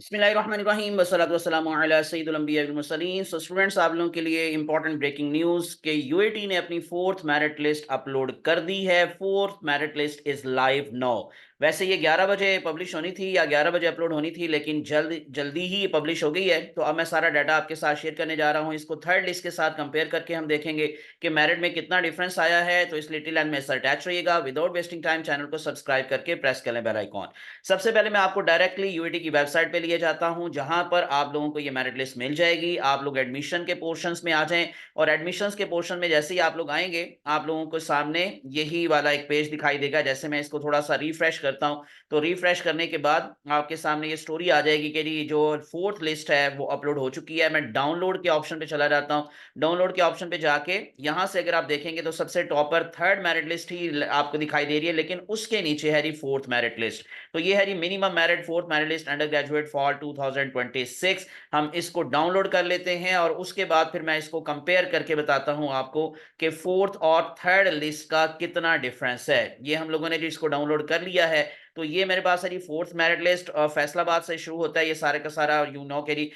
बिस्मिल्लाहिर्रहमानिर्रहीम वस्सलातु वस्सलामु अला सय्यिदिल अंबिया वल मुरसलीन। सो स्टूडेंट्स, आप लोगों के लिए इंपॉर्टेंट ब्रेकिंग न्यूज़ के यूएटी ने अपनी फोर्थ मेरिट लिस्ट अपलोड कर दी है। Fourth merit list is live now. वैसे ये 11 बजे पब्लिश होनी थी या 11 बजे अपलोड होनी थी, लेकिन जल्दी ही पब्लिश हो गई है। तो अब मैं सारा डाटा आपके साथ शेयर करने जा रहा हूँ। इसको थर्ड लिस्ट के साथ कंपेयर करके हम देखेंगे कि मेरिट में कितना डिफरेंस आया है। तो इस लिटिल एंड में सर अटैच रहिएगा। विदाउट वेस्टिंग टाइम चैनल को सब्सक्राइब करके प्रेस कर लें बेल आइकॉन। सबसे पहले मैं आपको डायरेक्टली यूआईटी की वेबसाइट पे लिए जाता हूं, जहां पर आप लोगों को ये मेरिट लिस्ट मिल जाएगी। आप लोग एडमिशन के पोर्शंस में आ जाएं और एडमिशंस के पोर्शन में जैसे ही आप लोग आएंगे, आप लोगों को सामने यही वाला एक पेज दिखाई देगा। जैसे मैं इसको थोड़ा सा रिफ्रेश करता हूं, तो रिफ्रेश करने के बाद आपके सामने ये स्टोरी आ जाएगी कि जी जो फोर्थ लिस्ट है वो अपलोड हो चुकी है। मैं डाउनलोड के ऑप्शन पे चला जाता हूँ। डाउनलोड के ऑप्शन पे जाके यहां से अगर आप देखेंगे तो सबसे टॉपर थर्ड मेरिट लिस्ट ही आपको दिखाई दे रही है, लेकिन उसके नीचे है जी फोर्थ मेरिट लिस्ट। तो ये है जी minimum merit fourth merit list undergraduate for 2026। हम इसको डाउनलोड कर लेते हैं और उसके बाद फिर मैं इसको कंपेयर करके बताता हूं आपको कि फोर्थ और थर्ड लिस्ट का कितना डिफरेंस है। ये हम लोगों ने जो इसको डाउनलोड कर लिया है, तो ये मेरे पास है जी फोर्थ मेरिट लिस्ट। फैसलाबाद से शुरू होता है ये सारे का सारा, यू नो के जी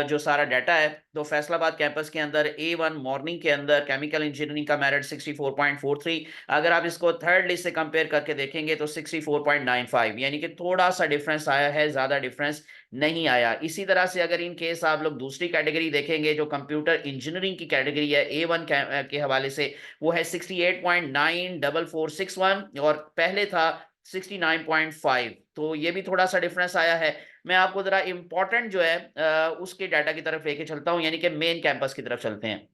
जो सारा डाटा है। तो फैसलाबाद कैंपस के अंदर A1 मॉर्निंग के अंदर केमिकल इंजीनियरिंग का मेरिट 64.43। अगर आप इसको थर्ड लिस्ट से कंपेयर करके देखेंगे तो 64.95, यानी कि थोड़ा सा डिफरेंस आया है, ज्यादा डिफरेंस नहीं आया। इसी तरह से अगर इन केस आप लोग दूसरी कैटेगरी देखेंगे जो कंप्यूटर इंजीनियरिंग की कैटेगरी है A1 के हवाले से, वो है 68.94461 और पहले था 69.5। तो ये भी थोड़ा सा डिफरेंस आया है। मैं आपको जरा इंपॉर्टेंट जो है उसके डाटा की तरफ लेके चलता हूं, यानी कि मेन कैंपस की तरफ चलते हैं,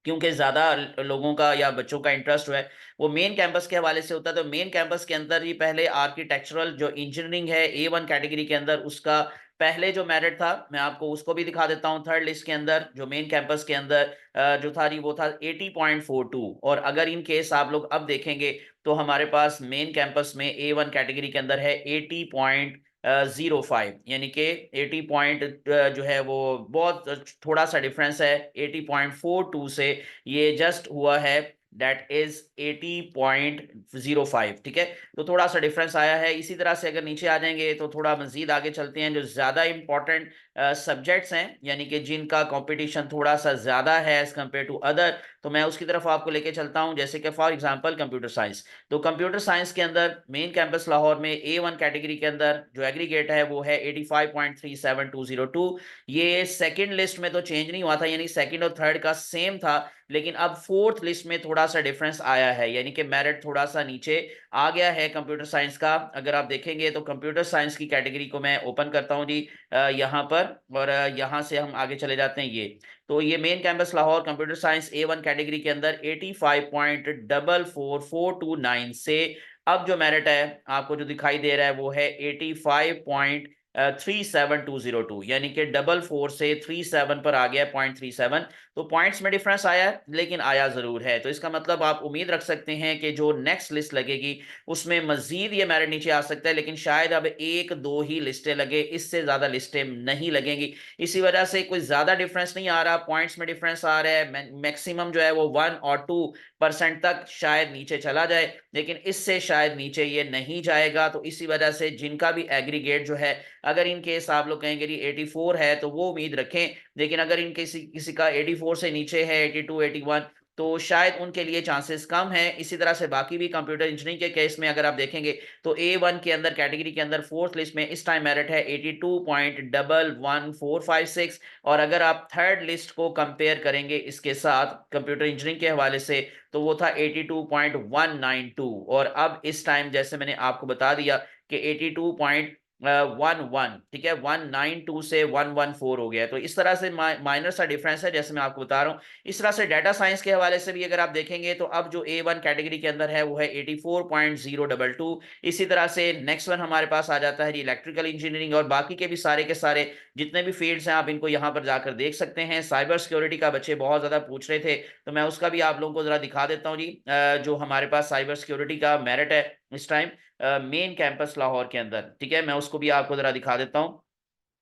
क्योंकि ज्यादा लोगों का या बच्चों का इंटरेस्ट जो है वो मेन कैंपस के हवाले से होता है। तो मेन कैंपस के अंदर ही पहले आर्किटेक्चरल जो इंजीनियरिंग है A1 कैटेगरी के अंदर, उसका पहले जो मेरिट था मैं आपको उसको भी दिखा देता हूं। थर्ड लिस्ट के अंदर जो मेन कैंपस के अंदर जो था वो था 80.42। और अगर इन केस आप लोग अब देखेंगे तो हमारे पास मेन कैंपस में A1 कैटेगरी के अंदर है 80.05, यानी कि 80 पॉइंट जो है वो बहुत थोड़ा सा डिफरेंस है 80.42 से। ये जस्ट हुआ है, दैट इज 80.05। ठीक है, तो थोड़ा सा डिफरेंस आया है। इसी तरह से अगर नीचे आ जाएंगे तो थोड़ा मजीद आगे चलते हैं। जो ज्यादा इंपॉर्टेंट सब्जेक्ट्स हैं, यानी कि जिनका कंपटीशन थोड़ा सा ज्यादा है एज कम्पेयर टू अदर, तो मैं उसकी तरफ आपको लेके चलता हूं। जैसे कि फॉर एग्जांपल कंप्यूटर साइंस। तो कंप्यूटर साइंस के अंदर मेन कैंपस लाहौर में A1 कैटेगरी के अंदर जो एग्रीगेट है वो है 85.37202। ये सेकंड लिस्ट में तो चेंज नहीं हुआ था, यानी सेकंड और थर्ड का सेम था, लेकिन अब फोर्थ लिस्ट में थोड़ा सा डिफरेंस आया है, यानी कि मेरिट थोड़ा सा नीचे आ गया है कंप्यूटर साइंस का। अगर आप देखेंगे तो कंप्यूटर साइंस की कैटेगरी को मैं ओपन करता हूं जी यहाँ पर, और यहाँ से हम आगे चले जाते हैं। ये तो ये main campus Lahore computer science A1 category के अंदर 85.44429 से अब जो मेरिट है आपको जो दिखाई दे रहा है वो है 85.37202, यानी कि 44 से 37 पर आ गया 0.37। तो पॉइंट्स में डिफरेंस आया है, लेकिन आया जरूर है। तो इसका मतलब आप उम्मीद रख सकते हैं कि जो नेक्स्ट लिस्ट लगेगी उसमें मजीद ये मेरिट नीचे आ सकता है, लेकिन शायद अब एक दो ही लिस्टें लगे, इससे ज्यादा लिस्टें नहीं लगेंगी। इसी वजह से कोई ज्यादा डिफरेंस नहीं आ रहा, पॉइंट्स में डिफरेंस आ रहा है। मैक्सिमम जो है वो 1 और 2% तक शायद नीचे चला जाए, लेकिन इससे शायद नीचे ये नहीं जाएगा। तो इसी वजह से जिनका भी एग्रीगेट जो है, अगर इन केस आप लोग कहेंगे 84 है तो वो उम्मीद रखें, लेकिन अगर इन किसी किसी का 84 से नीचे है 82 81, तो शायद उनके लिए चांसेस कम है। इसी तरह से बाकी भी कंप्यूटर इंजीनियरिंग के केस में अगर आप देखेंगे तो A1 के अंदर कैटेगरी के अंदर फोर्थ लिस्ट में इस टाइम मेरिट है 82.11456। और अगर आप थर्ड लिस्ट को कंपेयर करेंगे इसके साथ कंप्यूटर इंजीनियरिंग के हवाले से, तो वो था 82.192। और अब इस टाइम जैसे मैंने आपको बता दिया कि 82.11, ठीक है, 192 से 114 हो गया। तो इस तरह से माइनर सा डिफरेंस है, जैसे मैं आपको बता रहा हूँ। इस तरह से डाटा साइंस के हवाले से भी अगर आप देखेंगे तो अब जो A1 कैटेगरी के अंदर है वो है 84.022। इसी तरह से नेक्स्ट वन हमारे पास आ जाता है इलेक्ट्रिकल इंजीनियरिंग, और बाकी के भी सारे जितने भी फील्ड्स हैं आप इनको यहाँ पर जाकर देख सकते हैं। साइबर सिक्योरिटी का बच्चे बहुत ज्यादा पूछ रहे थे, तो मैं उसका भी आप लोगों को जरा दिखा देता हूँ जी। जो हमारे पास साइबर सिक्योरिटी का मेरिट है इस टाइम मेन कैंपस लाहौर के अंदर, ठीक है, मैं उसको भी आपको जरा दिखा देता हूँ।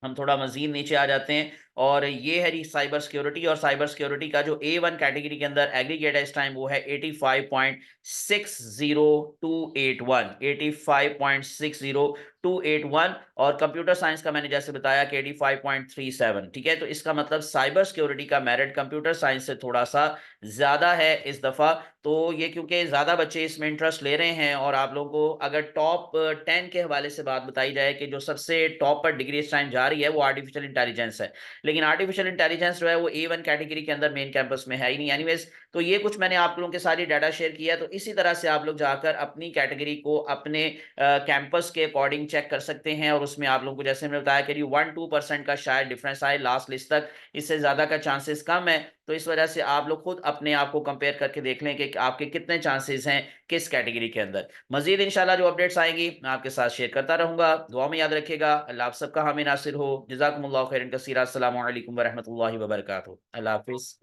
हम थोड़ा मजीद नीचे आ जाते हैं और ये है जी साइबर सिक्योरिटी। और साइबर सिक्योरिटी का जो A1 कैटेगरी के अंदर एग्रीगेट है इस टाइम वो है 85.60281, 85.60281। और कंप्यूटर साइंस का मैंने जैसे बताया कि 85.37। ठीक है, तो इसका मतलब साइबर सिक्योरिटी का मेरिट कंप्यूटर साइंस से थोड़ा सा ज्यादा है इस दफा। तो ये क्योंकि ज्यादा बच्चे इसमें इंटरेस्ट ले रहे हैं, और आप लोगों को अगर टॉप 10 के हवाले से बात बताई जाए कि जो सबसे टॉप पर डिग्री इस टाइम जा रही है वो आर्टिफिशियल इंटेलिजेंस है, लेकिन आर्टिफिशियल इंटेलिजेंस जो है वो A1 कैटेगरी के अंदर मेन कैंपस में है ही नहीं। एनीवेज, तो ये कुछ मैंने आप लोगों के सारी डाटा शेयर किया, तो इसी तरह से आप लोग जाकर अपनी कैटेगरी को अपने कैंपस के अकॉर्डिंग चेक कर सकते हैं। और उसमें आप लोगों को जैसे मैंने बताया कि 1-2% का शायद डिफरेंस आए लास्ट लिस्ट तक, इससे ज्यादा का चांसेस कम है। तो इस वजह से आप लोग खुद अपने आप को कंपेयर करके देख लें कि आपके कितने चांसेस हैं किस कैटेगरी के अंदर। मजीद इंशाल्लाह जो अपडेट्स आएंगी मैं आपके साथ शेयर करता रहूंगा। दुआ में याद रखिएगा। अल्लाह आप सबका हामी नासिर हो। जज़ाकुमुल्लाहु खैरन कसीरा। अस्सलामु अलैकुम व रहमतुल्लाहि व बरकातुहू। अल्लाह हाफिज।